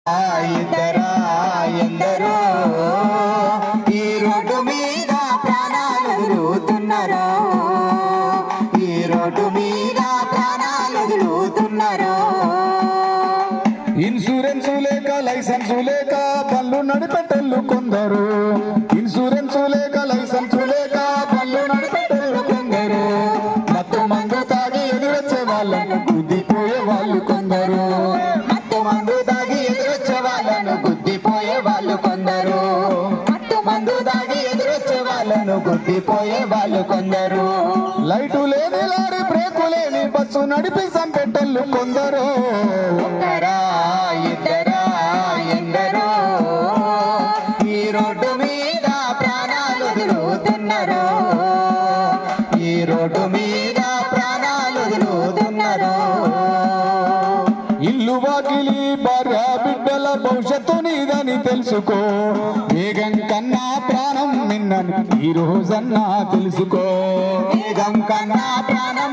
ఇద్దరా ఎందరో ఈ రోడ్డు మీద ప్రాణాలు వదులుతున్నారో, ఈ రోడ్డు మీద ప్రాణాలు వదులుతున్నారో. ఇన్సూరెన్స్ లేక లైసెన్స్ లేక పళ్ళు నడిపెట్టెళ్ళు కొందరు, ఇన్సూరెన్స్ లేక లైసెన్స్ లేక పళ్ళు నడిపెట్టెళ్ళు కొందరు. మత్తు మందు తాగి ఎదురొచ్చే వాళ్ళను గుద్దిపోయే వాళ్ళు కొందరు, మత్తు మందు తాగి ఎదురొచ్చే వాళ్ళను గుద్దిపోయే వాళ్ళు కొందరు, మత్తు మందు తాగి ఎదురొచ్చే వాళ్ళను గుద్దిపోయే వాళ్ళు కొందరు. లైటు లేని లారీ బ్రేకు లేని బస్సు నడిపి సంపెట్టెళ్ళు కొందరు. ఒక్కరా ఇద్దరా ఎందరో ఈ రోడ్డు మీద ప్రాణాలు వదులుతున్నారో, ఈ రోడ్డు మీద ప్రాణాలు వదులుతున్నారో. ఇల్లు వాకిలి భార్య బిడ్డల భవిష్యత్తు నీదని తెలుసుకో, వేగం కన్నా ప్రాణం మిన్నని ఈ రోజన్నా తెలుసుకో, వేగం కన్నా ప్రాణం